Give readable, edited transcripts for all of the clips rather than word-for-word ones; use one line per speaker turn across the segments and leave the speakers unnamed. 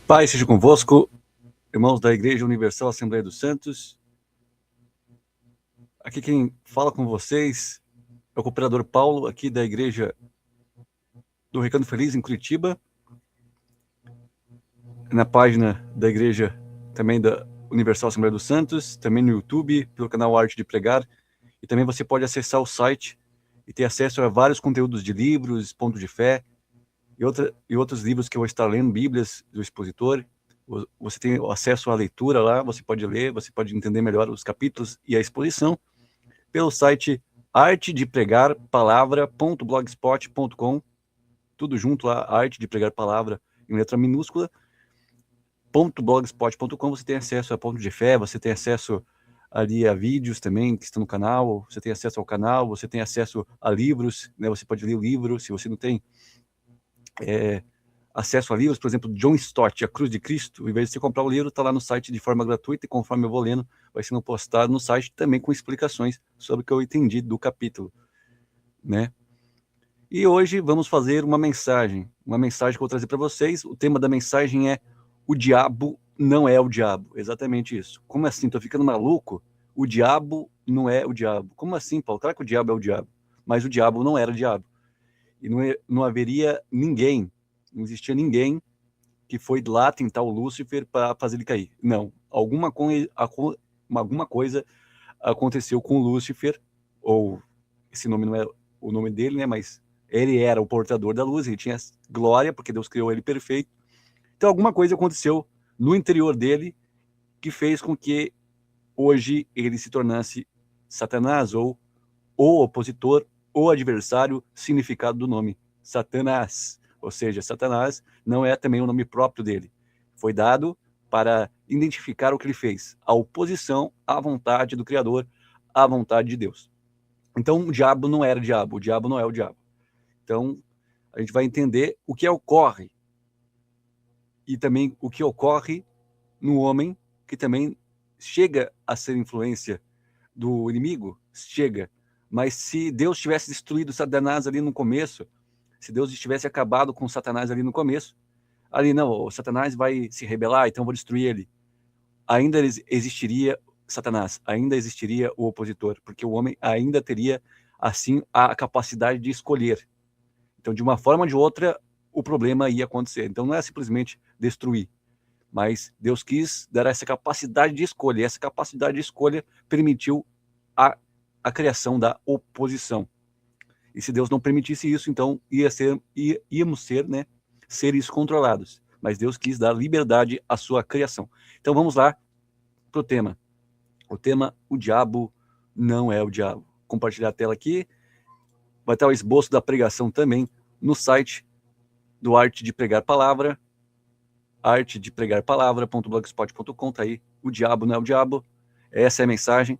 Pai seja convosco, irmãos da Igreja Universal Assembleia dos Santos. Aqui quem fala com vocês é o cooperador Paulo, aqui da Igreja do Recanto Feliz, em Curitiba. Na página da Igreja também da Universal Assembleia dos Santos, também no YouTube, pelo canal Arte de Pregar. E também você pode acessar o site e ter acesso a vários conteúdos de livros, Ponto de Fé, e outros livros que eu vou estar lendo, Bíblias do Expositor. Você tem acesso à leitura lá, você pode ler, você pode entender melhor os capítulos e a exposição pelo site artedepregarpalavra.blogspot.com, tudo junto lá, Arte de Pregar Palavra em letra minúscula, .blogspot.com. Você tem acesso a Ponto de Fé, você tem acesso ali a vídeos também que estão no canal, você tem acesso ao canal, você tem acesso a livros, né? Você pode ler o livro, se você não tem acesso a livros, por exemplo, John Stott, A Cruz de Cristo. Em vez de você comprar o livro, está lá no site de forma gratuita, e conforme eu vou lendo, vai sendo postado no site também com explicações sobre o que eu entendi do capítulo, né? E hoje vamos fazer uma mensagem que eu vou trazer para vocês. O tema da mensagem é: o diabo não é o diabo. Exatamente isso. Como assim? Tô ficando maluco? O diabo não é o diabo. Como assim, Paulo? Claro que o diabo é o diabo, mas o diabo não era o diabo. E não haveria ninguém, não existia ninguém que foi lá tentar o Lúcifer para fazer ele cair. Não. Alguma coisa aconteceu com o Lúcifer, ou esse nome não é o nome dele, né? Mas ele era o portador da luz, ele tinha glória, porque Deus criou ele perfeito. Então alguma coisa aconteceu no interior dele que fez com que hoje ele se tornasse Satanás, ou o opositor, o adversário, significado do nome Satanás. Ou seja, Satanás não é também o nome próprio dele. Foi dado para identificar o que ele fez, a oposição à vontade do Criador, à vontade de Deus. Então, o diabo não era o diabo não é o diabo. Então, a gente vai entender o que ocorre e também o que ocorre no homem que também chega a ser influência do inimigo, chega. Mas se Deus tivesse destruído Satanás ali no começo, se Deus tivesse acabado com Satanás ali no começo, ali não, o Satanás vai se rebelar, então vou destruir ele. Ainda existiria Satanás, ainda existiria o opositor, porque o homem ainda teria, assim, a capacidade de escolher. Então, de uma forma ou de outra, o problema ia acontecer. Então, não é simplesmente destruir, mas Deus quis dar essa capacidade de escolha. Essa capacidade de escolha permitiu a criação da oposição. E se Deus não permitisse isso, então íamos ser, né, seres controlados. Mas Deus quis dar liberdade à sua criação. Então vamos lá para o tema. O tema: o diabo não é o diabo. Compartilhar a tela aqui. Vai estar o esboço da pregação também no site do Arte de Pregar Palavra, artedepregarpalavra.blogspot.com. Tá aí. O diabo não é o diabo. Essa é a mensagem.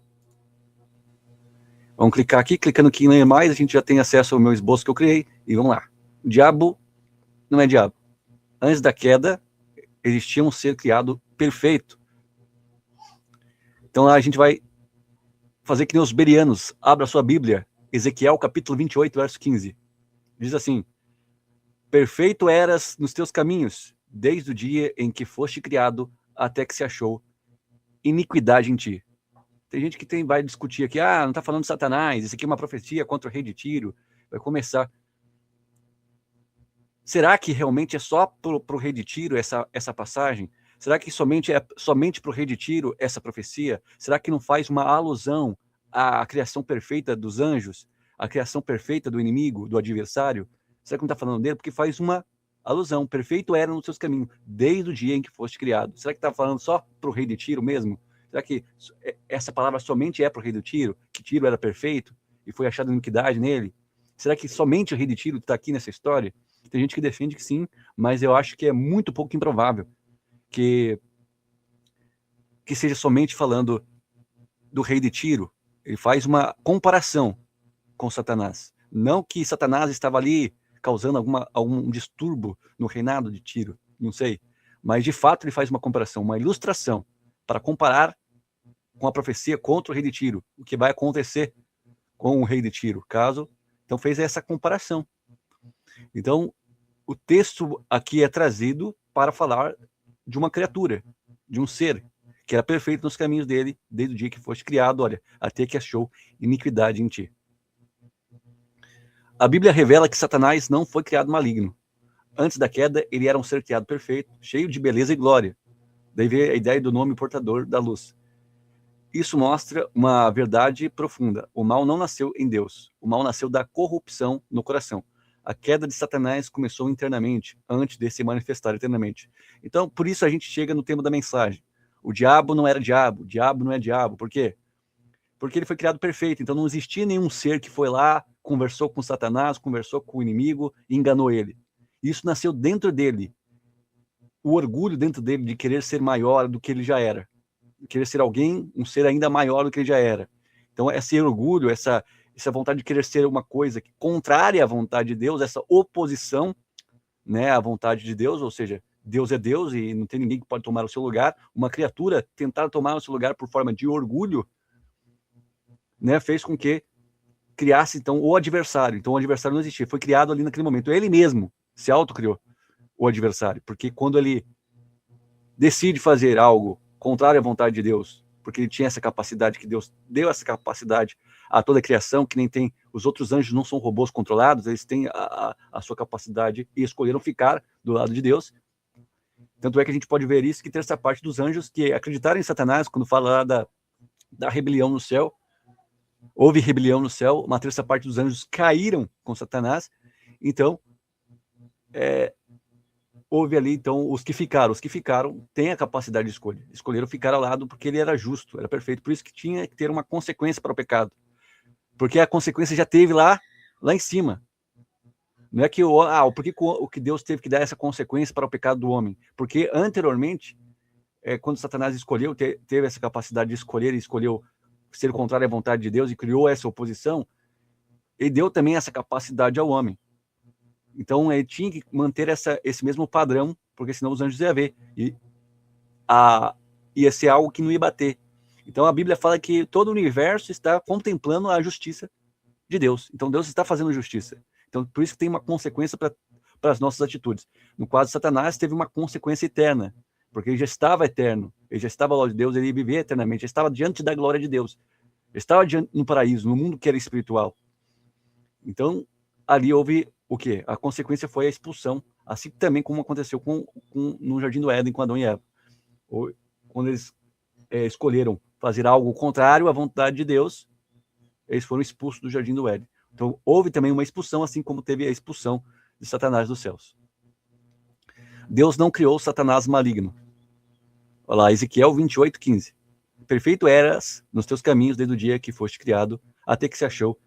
Vamos clicar aqui, clicando aqui em ler mais, a gente já tem acesso ao meu esboço que eu criei, e vamos lá. O diabo não é diabo. Antes da queda, existia um ser criado perfeito. Então lá a gente vai fazer que nem os berianos. Abra sua Bíblia, Ezequiel capítulo 28, verso 15. Diz assim: perfeito eras nos teus caminhos, desde o dia em que foste criado, até que se achou iniquidade em ti. Tem gente que vai discutir aqui, não está falando de Satanás, isso aqui é uma profecia contra o rei de Tiro. Vai começar. Será que realmente é só para o rei de Tiro essa passagem? Será que somente para o rei de Tiro essa profecia? Será que não faz uma alusão à criação perfeita dos anjos, à criação perfeita do inimigo, do adversário? Será que não está falando dele? Porque faz uma alusão. Perfeito era nos seus caminhos, desde o dia em que foste criado. Será que está falando só para o rei de Tiro mesmo? Será que essa palavra somente é para o rei do Tiro? Que Tiro era perfeito e foi achada iniquidade nele? Será que somente o rei de Tiro está aqui nessa história? Tem gente que defende que sim, mas eu acho que é muito pouco improvável que seja somente falando do rei de Tiro. Ele faz uma comparação com Satanás. Não que Satanás estava ali causando algum distúrbio no reinado de Tiro, não sei. Mas, de fato, ele faz uma comparação, uma ilustração, para comparar com a profecia contra o rei de Tiro, o que vai acontecer com o rei de Tiro, caso... Então, fez essa comparação. Então, o texto aqui é trazido para falar de uma criatura, de um ser, que era perfeito nos caminhos dele, desde o dia que foste criado, olha, até que achou iniquidade em ti. A Bíblia revela que Satanás não foi criado maligno. Antes da queda, ele era um ser criado perfeito, cheio de beleza e glória. Daí vem a ideia do nome portador da luz. Isso mostra uma verdade profunda. O mal não nasceu em Deus. O mal nasceu da corrupção no coração. A queda de Satanás começou internamente, antes de se manifestar eternamente. Então, por isso a gente chega no tema da mensagem. O diabo não era diabo, o diabo não é diabo. Por quê? Porque ele foi criado perfeito. Então não existia nenhum ser que foi lá, conversou com Satanás, conversou com o inimigo e enganou ele. Isso nasceu dentro dele. O orgulho dentro dele de querer ser maior do que ele já era. Querer ser alguém, um ser ainda maior do que ele já era. Então, esse orgulho, essa vontade de querer ser uma coisa que contrária à vontade de Deus, essa oposição, né, à vontade de Deus, ou seja, Deus é Deus e não tem ninguém que pode tomar o seu lugar. Uma criatura tentar tomar o seu lugar por forma de orgulho, né, fez com que criasse, então, o adversário. Então, o adversário não existia, foi criado ali naquele momento. Ele mesmo se autocriou o adversário, porque quando ele decide fazer algo contrário à vontade de Deus, porque ele tinha essa capacidade, que Deus deu essa capacidade a toda a criação, que nem tem, os outros anjos não são robôs controlados, eles têm a sua capacidade e escolheram ficar do lado de Deus. Tanto é que a gente pode ver isso, que terça parte dos anjos que acreditaram em Satanás, quando fala da rebelião no céu, houve rebelião no céu, uma terça parte dos anjos caíram com Satanás, então houve ali, então, os que ficaram têm a capacidade de escolha, escolheram ficar ao lado porque ele era justo, era perfeito, por isso que tinha que ter uma consequência para o pecado, porque a consequência já teve lá em cima, não é que porque o que Deus teve que dar essa consequência para o pecado do homem, porque anteriormente, quando Satanás escolheu, teve essa capacidade de escolher, e escolheu ser contrário à vontade de Deus e criou essa oposição, ele deu também essa capacidade ao homem. Então, ele tinha que manter esse mesmo padrão, porque senão os anjos iam ver. E ia ser algo que não ia bater. Então, a Bíblia fala que todo o universo está contemplando a justiça de Deus. Então, Deus está fazendo justiça. Então, por isso que tem uma consequência para as nossas atitudes. No caso de Satanás, teve uma consequência eterna, porque ele já estava eterno, ele já estava ao lado de Deus, ele ia viver eternamente, ele estava diante da glória de Deus. Ele estava no paraíso, no mundo que era espiritual. Então, ali houve o quê? A consequência foi a expulsão, assim também como aconteceu no Jardim do Éden com Adão e Eva. Quando eles escolheram fazer algo contrário à vontade de Deus, eles foram expulsos do Jardim do Éden. Então, houve também uma expulsão, assim como teve a expulsão de Satanás dos céus. Deus não criou Satanás maligno. Olha lá, Ezequiel 28:15. Perfeito eras nos teus caminhos desde o dia que foste criado, até que se achou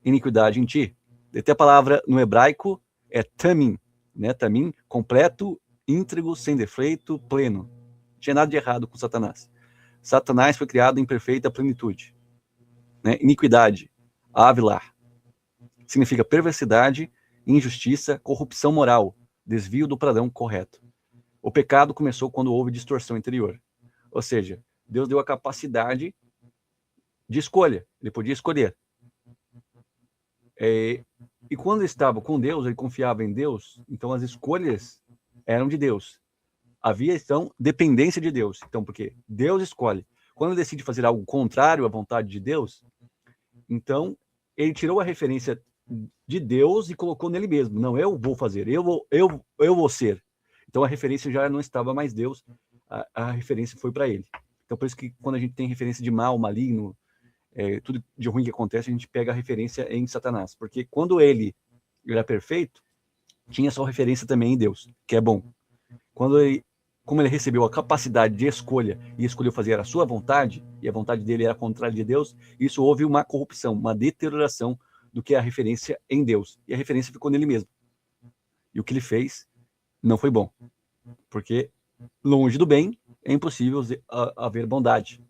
iniquidade em ti. Até a palavra no hebraico é tamim, né? Tamim, completo, íntegro, sem defeito, pleno. Não tinha nada de errado com Satanás. Satanás foi criado em perfeita plenitude, né? Iniquidade, avilar, significa perversidade, injustiça, corrupção moral, desvio do padrão correto. O pecado começou quando houve distorção interior. Ou seja, Deus deu a capacidade de escolha. Ele podia escolher. E quando ele estava com Deus, ele confiava em Deus, então as escolhas eram de Deus. Havia, então, dependência de Deus. Então, porque Deus escolhe. Quando ele decide fazer algo contrário à vontade de Deus, então, ele tirou a referência de Deus e colocou nele mesmo. Não, eu vou fazer, eu vou ser. Então, a referência já não estava mais Deus, a referência foi para ele. Então, por isso que quando a gente tem referência de mal, maligno, tudo de ruim que acontece, a gente pega a referência em Satanás. Porque quando ele era perfeito, tinha só referência também em Deus, que é bom. Como ele recebeu a capacidade de escolha e escolheu fazer a sua vontade, e a vontade dele era contrária de Deus, isso houve uma corrupção, uma deterioração do que é a referência em Deus. E a referência ficou nele mesmo. E o que ele fez não foi bom. Porque longe do bem é impossível haver bondade.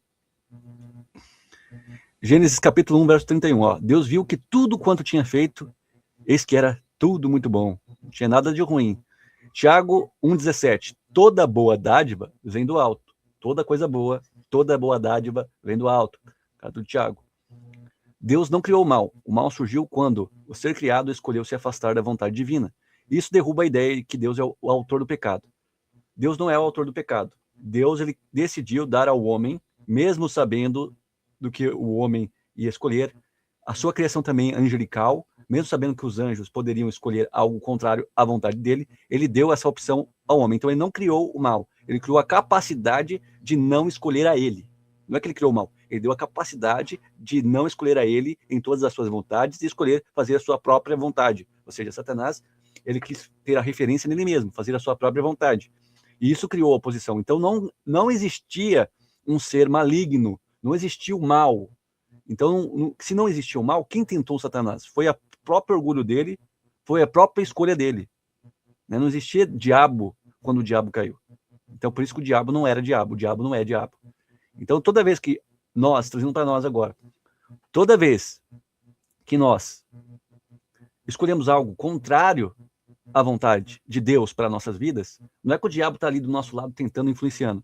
Gênesis capítulo 1, verso 31. Ó. Deus viu que tudo quanto tinha feito, eis que era tudo muito bom. Não tinha nada de ruim. Tiago 1,17. Toda boa dádiva vem do alto. Toda coisa boa, toda boa dádiva vem do alto. Caso do Tiago. Deus não criou o mal. O mal surgiu quando o ser criado escolheu se afastar da vontade divina. Isso derruba a ideia de que Deus é o autor do pecado. Deus não é o autor do pecado. Deus, ele decidiu dar ao homem, mesmo sabendo do que o homem ia escolher, a sua criação também angelical, mesmo sabendo que os anjos poderiam escolher algo contrário à vontade dele, ele deu essa opção ao homem. Então ele não criou o mal, ele criou a capacidade de não escolher a ele. Não é que ele criou o mal, ele deu a capacidade de não escolher a ele em todas as suas vontades e escolher fazer a sua própria vontade. Ou seja, Satanás, ele quis ter a referência nele mesmo, fazer a sua própria vontade. E isso criou a oposição. Então não existia um ser maligno, não existia o mal. Então, se não existia o mal, quem tentou Satanás? Foi o próprio orgulho dele, foi a própria escolha dele. Não existia diabo quando o diabo caiu. Então, por isso que o diabo não era diabo, o diabo não é diabo. Então, toda vez que nós, trazendo para nós agora, toda vez que nós escolhemos algo contrário à vontade de Deus para nossas vidas, não é que o diabo está ali do nosso lado tentando, influenciando.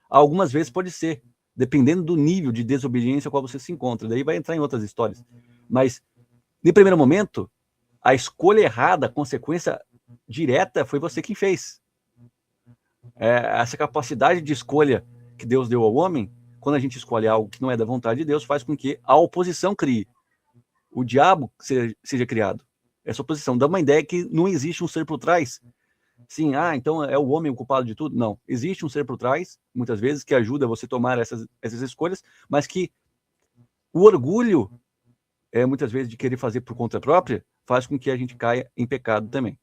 Algumas vezes pode ser, dependendo do nível de desobediência ao qual você se encontra. Daí vai entrar em outras histórias. Mas, no primeiro momento, a escolha errada, a consequência direta, foi você quem fez. Essa capacidade de escolha que Deus deu ao homem, quando a gente escolhe algo que não é da vontade de Deus, faz com que a oposição crie. O diabo seja criado. Essa oposição dá uma ideia que não existe um ser por trás. Sim, então é o homem o culpado de tudo? Não. Existe um ser por trás, muitas vezes, que ajuda você a tomar essas escolhas, mas que o orgulho, muitas vezes, de querer fazer por conta própria, faz com que a gente caia em pecado também.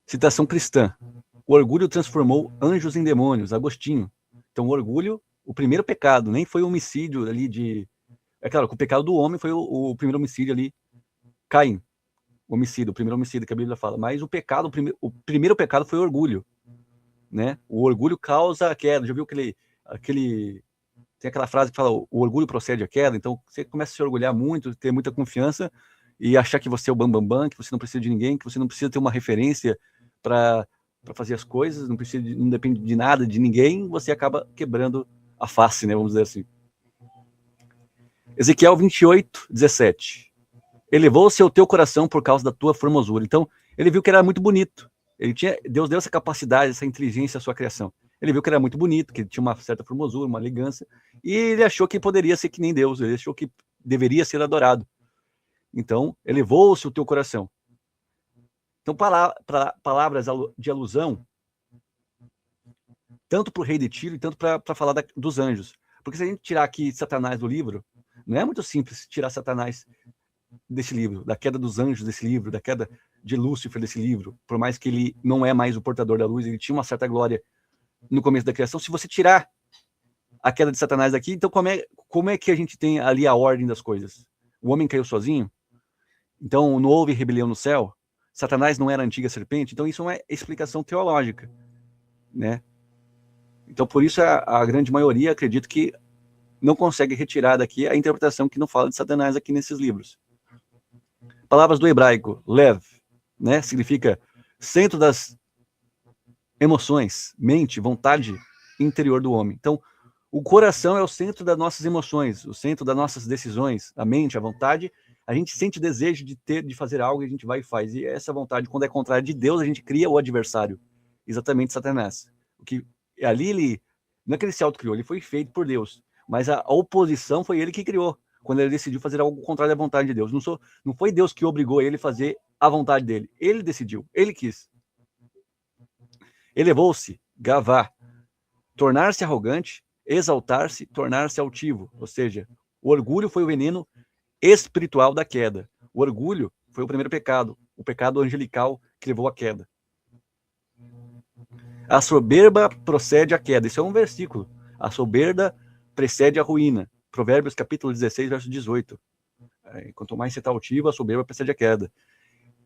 Citação cristã. O orgulho transformou anjos em demônios. Agostinho. Então, o orgulho, o primeiro pecado, nem foi o homicídio ali de... É claro que o pecado do homem foi o primeiro homicídio ali, Caim. Homicídio, o primeiro homicídio que a Bíblia fala. Mas o primeiro pecado foi o orgulho. Né? O orgulho causa a queda. Já viu aquele... Tem aquela frase que fala, o orgulho procede à queda. Então, você começa a se orgulhar muito, ter muita confiança e achar que você é o bambambam, que você não precisa de ninguém, que você não precisa ter uma referência para fazer as coisas, não depende de nada, de ninguém, você acaba quebrando a face, né? Vamos dizer assim. Ezequiel 28, 17. Elevou-se o teu coração por causa da tua formosura. Então, ele viu que era muito bonito. Deus deu essa capacidade, essa inteligência à sua criação. Ele viu que era muito bonito, que ele tinha uma certa formosura, uma elegância, e ele achou que poderia ser que nem Deus, ele achou que deveria ser adorado. Então, elevou-se o teu coração. Então, palavras de alusão, tanto para o rei de Tiro e tanto para falar dos anjos. Porque se a gente tirar aqui Satanás do livro, não é muito simples tirar Satanás desse livro, da queda dos anjos desse livro, da queda de Lúcifer desse livro, por mais que ele não é mais o portador da luz, ele tinha uma certa glória no começo da criação. Se você tirar a queda de Satanás daqui, então como é que a gente tem ali a ordem das coisas? O homem caiu sozinho? Então não houve rebelião no céu? Satanás não era a antiga serpente? Então isso é uma explicação teológica, né? Então por isso a grande maioria, acredito que não consegue retirar daqui a interpretação que não fala de Satanás aqui nesses livros. Palavras do hebraico, lev, né? Significa centro das emoções, mente, vontade interior do homem. Então, o coração é o centro das nossas emoções, o centro das nossas decisões, a mente, a vontade. A gente sente desejo de fazer algo e a gente vai e faz. E essa vontade, quando é contrária de Deus, a gente cria o adversário, exatamente Satanás. O que ali não é que ele se autocriou, ele foi feito por Deus, mas a oposição foi ele que criou, quando ele decidiu fazer algo contrário à vontade de Deus. Não foi Deus que obrigou ele a fazer a vontade dele, ele decidiu, ele quis. Elevou-se, gavá, tornar-se arrogante, exaltar-se, tornar-se altivo. Ou seja, o orgulho foi o veneno espiritual da queda. O orgulho foi o primeiro pecado, o pecado angelical que levou à queda. A soberba procede à queda. Isso é um versículo. A soberba precede a ruína. Provérbios capítulo 16, verso 18. Quanto mais você está altivo, a soberba precede a queda.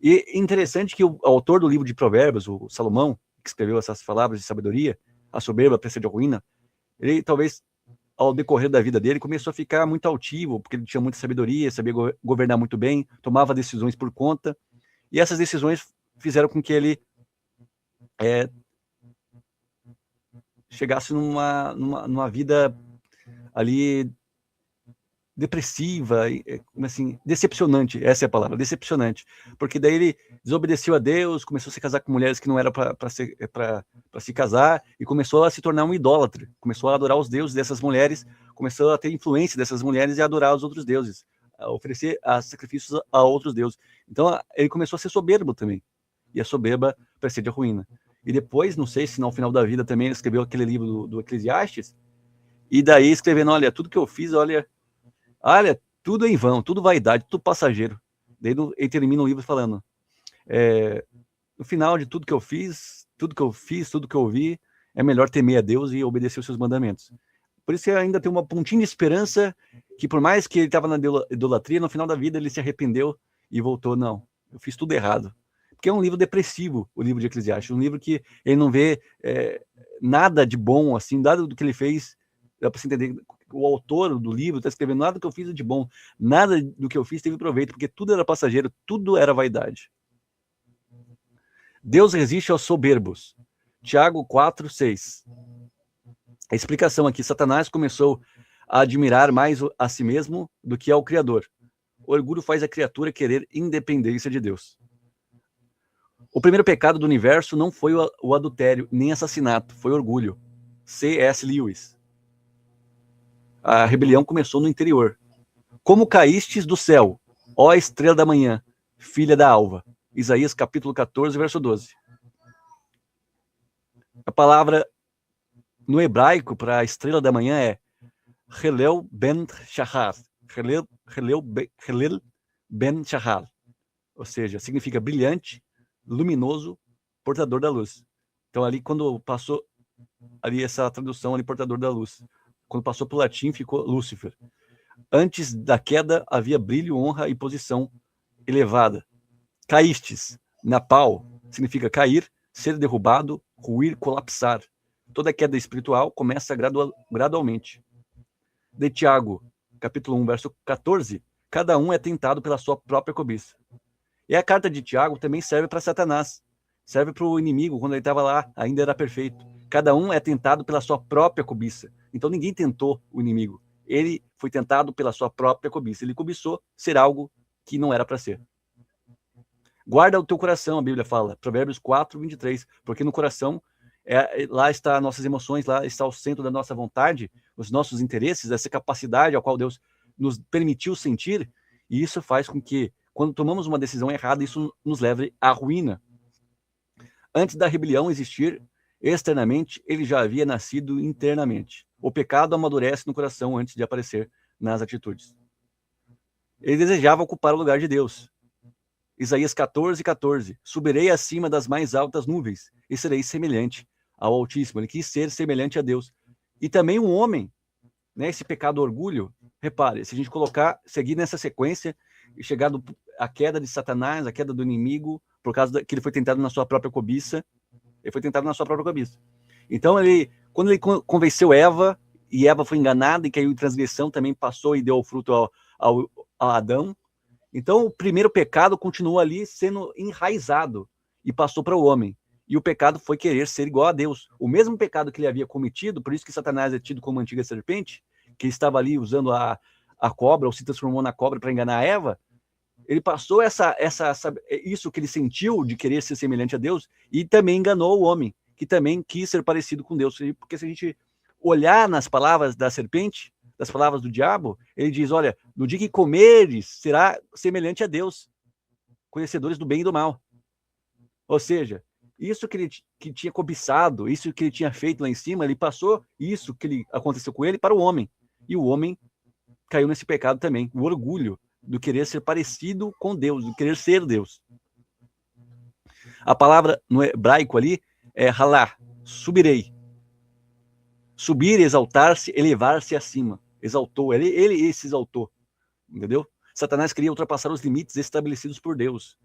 E interessante que o autor do livro de Provérbios, o Salomão, que escreveu essas palavras de sabedoria, a soberba precede a ruína, ele talvez, ao decorrer da vida dele, começou a ficar muito altivo, porque ele tinha muita sabedoria, sabia governar muito bem, tomava decisões por conta, e essas decisões fizeram com que ele chegasse numa vida ali depressiva, assim, decepcionante, essa é a palavra, decepcionante, porque daí ele desobedeceu a Deus, começou a se casar com mulheres que não era para se casar, e começou a se tornar um idólatra, começou a adorar os deuses dessas mulheres, começou a ter influência dessas mulheres e a adorar os outros deuses, a oferecer sacrifícios a outros deuses. Então ele começou a ser soberbo também, e a soberba precede a ruína. E depois, não sei se no final da vida também ele escreveu aquele livro do Eclesiastes, e daí escrevendo, olha, tudo que eu fiz, olha, tudo em vão, tudo vaidade, tudo passageiro. Daí ele termina o livro falando, no final de tudo que eu fiz, tudo que eu ouvi, é melhor temer a Deus e obedecer os seus mandamentos. Por isso ainda tem uma pontinha de esperança que, por mais que ele estava na idolatria, no final da vida ele se arrependeu e voltou, não, eu fiz tudo errado. Porque é um livro depressivo, o livro de Eclesiastes, um livro que ele não vê nada de bom, assim, nada do que ele fez, dá para você entender, o autor do livro está escrevendo, nada do que eu fiz de bom, nada do que eu fiz teve proveito, porque tudo era passageiro, tudo era vaidade. Deus resiste aos soberbos. Tiago 4:6. A explicação aqui, Satanás começou a admirar mais a si mesmo do que ao Criador. O orgulho faz a criatura querer independência de Deus. O primeiro pecado do universo não foi o adultério, nem assassinato, foi orgulho. C.S. Lewis. A rebelião começou no interior. Como caístes do céu, ó estrela da manhã, filha da alva. Isaías capítulo 14, verso 12. A palavra no hebraico para a estrela da manhã é Helel ben Shahar. Helel ben Shahar. Ou seja, significa brilhante, luminoso, portador da luz. Então ali quando passou ali essa tradução ali, portador da luz, quando passou para o latim ficou Lúcifer. Antes da queda havia brilho, honra e posição elevada. Caístes, napal, significa cair, ser derrubado, ruir, colapsar. Toda queda espiritual começa gradualmente. De Tiago, capítulo 1, verso 14, cada um é tentado pela sua própria cobiça. E a carta de Tiago também serve para Satanás, serve para o inimigo, quando ele estava lá, ainda era perfeito. Cada um é tentado pela sua própria cobiça. Então ninguém tentou o inimigo. Ele foi tentado pela sua própria cobiça. Ele cobiçou ser algo que não era para ser. Guarda o teu coração, a Bíblia fala, Provérbios 4, 23, porque no coração, lá está as nossas emoções, lá está o centro da nossa vontade, os nossos interesses, essa capacidade a qual Deus nos permitiu sentir, e isso faz com que, quando tomamos uma decisão errada, isso nos leve à ruína. Antes da rebelião existir externamente, ele já havia nascido internamente. O pecado amadurece no coração antes de aparecer nas atitudes. Ele desejava ocupar o lugar de Deus. Isaías 14, 14. Subirei acima das mais altas nuvens e serei semelhante ao Altíssimo. Ele quis ser semelhante a Deus. E também um homem, né, esse pecado orgulho, repare, se a gente seguir nessa sequência e chegar à queda de Satanás, a queda do inimigo, por causa que ele foi tentado na sua própria cobiça, Então, quando ele convenceu Eva, e Eva foi enganada e caiu em transgressão, também passou e deu o fruto a Adão. Então, o primeiro pecado continuou ali sendo enraizado e passou para o homem. E o pecado foi querer ser igual a Deus. O mesmo pecado que ele havia cometido, por isso que Satanás é tido como antiga serpente, que estava ali usando a cobra, ou se transformou na cobra para enganar a Eva, ele passou isso que ele sentiu de querer ser semelhante a Deus e também enganou o homem, que também quis ser parecido com Deus. Porque se a gente olhar nas palavras da serpente, das palavras do diabo, ele diz, olha, no dia que comeres, será semelhante a Deus, conhecedores do bem e do mal. Ou seja, isso que ele tinha cobiçado, isso que ele tinha feito lá em cima, ele passou isso que aconteceu com ele para o homem. E o homem caiu nesse pecado também, o orgulho do querer ser parecido com Deus, do querer ser Deus. A palavra no hebraico ali é halá, subirei. Subir, exaltar-se, elevar-se acima. Exaltou, ele se exaltou, entendeu? Satanás queria ultrapassar os limites estabelecidos por Deus.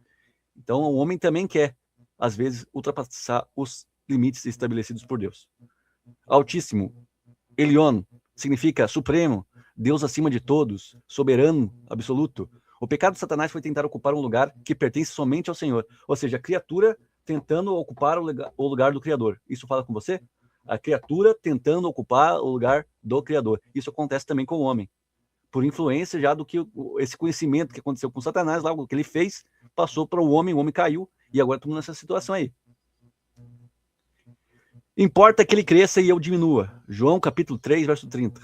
Então, o homem também quer, às vezes, ultrapassar os limites estabelecidos por Deus. Altíssimo, Elion, significa supremo, Deus acima de todos, soberano, absoluto. O pecado de Satanás foi tentar ocupar um lugar que pertence somente ao Senhor. Ou seja, a criatura tentando ocupar o lugar do Criador. Isso fala com você? A criatura tentando ocupar o lugar do Criador. Isso acontece também com o homem. por influência já do que esse conhecimento que aconteceu com Satanás, lá o que ele fez, passou para o homem caiu, e agora estamos nessa situação aí. Importa que ele cresça e eu diminua. João capítulo 3, verso 30.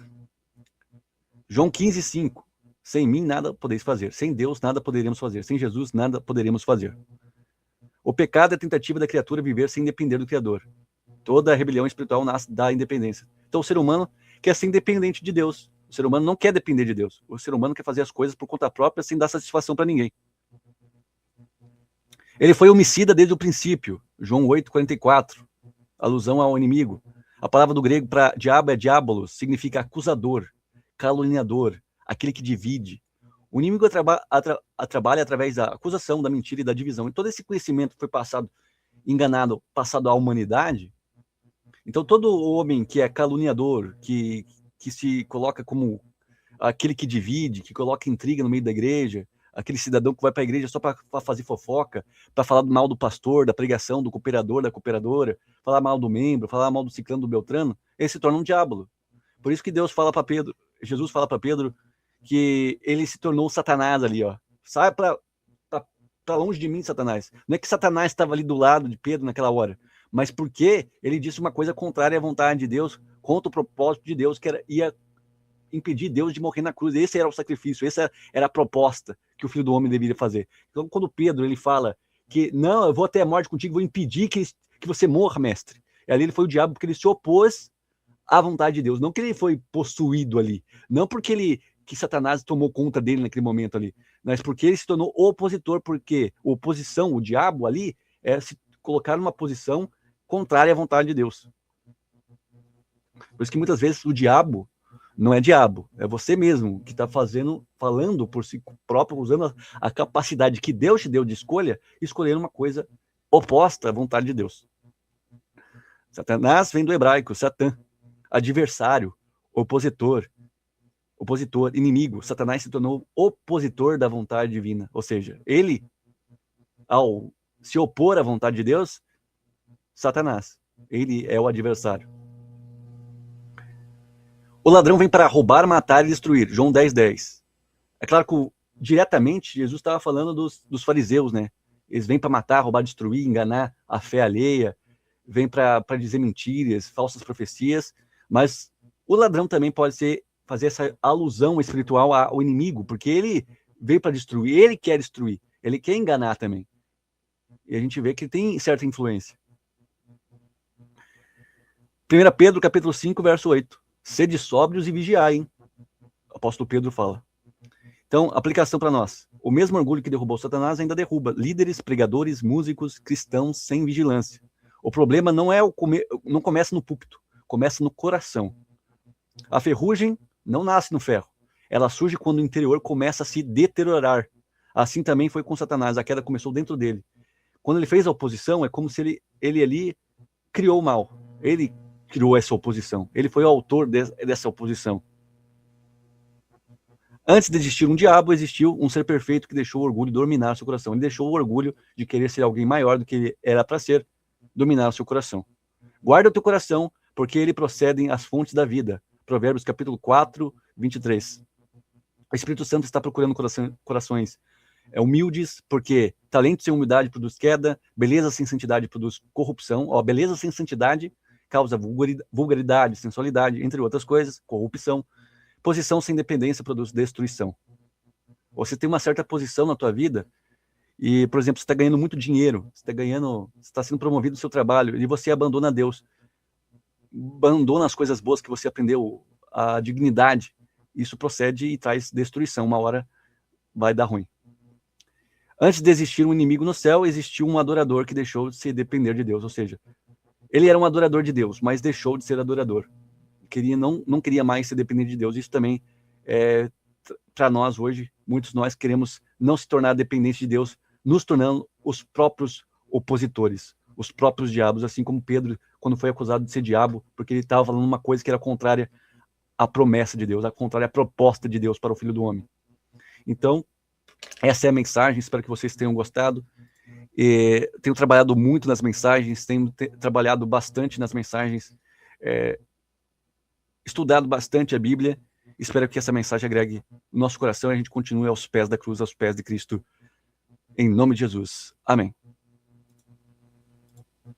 João 15, 5. Sem mim nada podeis fazer. Sem Deus nada poderemos fazer. Sem Jesus nada poderemos fazer. O pecado é a tentativa da criatura viver sem depender do Criador. Toda a rebelião espiritual nasce da independência. Então o ser humano quer ser independente de Deus. O ser humano não quer depender de Deus. O ser humano quer fazer as coisas por conta própria sem dar satisfação para ninguém. Ele foi homicida desde o princípio. João 8, 44. Alusão ao inimigo. A palavra do grego para diabo é diabolos, significa acusador, caluniador, aquele que divide. O inimigo trabalha através da acusação, da mentira e da divisão. E todo esse conhecimento foi passado à humanidade. Então todo homem que é caluniador, que se coloca como aquele que divide, que coloca intriga no meio da igreja, aquele cidadão que vai para a igreja só para fazer fofoca, para falar mal do pastor, da pregação, do cooperador, da cooperadora, falar mal do membro, falar mal do ciclano, do beltrano, ele se torna um diabo. Por isso que Deus fala para Pedro, Jesus fala para Pedro que ele se tornou Satanás ali, ó. Sai para longe de mim, Satanás. Não é que Satanás estava ali do lado de Pedro naquela hora, mas porque ele disse uma coisa contrária à vontade de Deus, contra o propósito de Deus, que ia impedir Deus de morrer na cruz. Esse era o sacrifício, essa era a proposta que o Filho do Homem deveria fazer. Então, quando Pedro ele fala que não, eu vou até a morte contigo, vou impedir que você morra, mestre. E ali ele foi o diabo porque ele se opôs à vontade de Deus. Não que ele foi possuído ali, não porque que Satanás tomou conta dele naquele momento ali, mas porque ele se tornou opositor, porque oposição, o diabo ali, é se colocar numa posição contrária à vontade de Deus. Por isso que muitas vezes o diabo não é diabo, é você mesmo que está falando por si próprio, usando a capacidade que Deus te deu de escolha, escolhendo uma coisa oposta à vontade de Deus. Satanás vem do hebraico, Satã, adversário, opositor, inimigo. Satanás se tornou opositor da vontade divina, ou seja, ele, ao se opor à vontade de Deus, Satanás, ele é o adversário. O ladrão vem para roubar, matar e destruir. João 10, 10. É claro que diretamente Jesus estava falando dos fariseus, né? Eles vêm para matar, roubar, destruir, enganar a fé alheia, vêm para dizer mentiras, falsas profecias, mas o ladrão também pode fazer essa alusão espiritual ao inimigo, porque ele veio para destruir, ele quer destruir, ele quer enganar também. E a gente vê que tem certa influência. 1 Pedro capítulo 5, verso 8. Sede sóbrios e vigiai, hein? O apóstolo Pedro fala. Então, aplicação para nós. O mesmo orgulho que derrubou Satanás ainda derruba líderes, pregadores, músicos, cristãos sem vigilância. O problema não não começa no púlpito, começa no coração. A ferrugem não nasce no ferro. Ela surge quando o interior começa a se deteriorar. Assim também foi com Satanás. A queda começou dentro dele. Quando ele fez a oposição, é como se ele ali criou o mal. Ele criou essa oposição. Ele foi o autor dessa oposição. Antes de existir um diabo, existiu um ser perfeito que deixou o orgulho dominar seu coração. Ele deixou o orgulho de querer ser alguém maior do que ele era para ser, dominar o seu coração. Guarda o teu coração, porque ele procedem as fontes da vida. Provérbios capítulo 4, 23. O Espírito Santo está procurando corações humildes, porque talento sem humildade produz queda, beleza sem santidade produz corrupção. Beleza sem santidade causa vulgaridade, sensualidade, entre outras coisas, corrupção. Posição sem dependência produz destruição. Você tem uma certa posição na tua vida e, por exemplo, você está ganhando muito dinheiro, você está sendo promovido no seu trabalho e você abandona Deus, abandona as coisas boas que você aprendeu, a dignidade. Isso procede e traz destruição. Uma hora vai dar ruim. Antes de existir um inimigo no céu, existiu um adorador que deixou de se depender de Deus, ou seja, ele era um adorador de Deus, mas deixou de ser adorador. Não queria mais ser dependente de Deus. Isso também para nós hoje, muitos de nós queremos não se tornar dependentes de Deus, nos tornando os próprios opositores, os próprios diabos, assim como Pedro, quando foi acusado de ser diabo, porque ele estava falando uma coisa que era contrária à promessa de Deus, contrária à proposta de Deus para o Filho do Homem. Então, essa é a mensagem, espero que vocês tenham gostado. Tenho trabalhado muito nas mensagens, tenho trabalhado bastante nas mensagens, estudado bastante a Bíblia. Espero que essa mensagem agregue no nosso coração e a gente continue aos pés da cruz, aos pés de Cristo. Em nome de Jesus. Amém.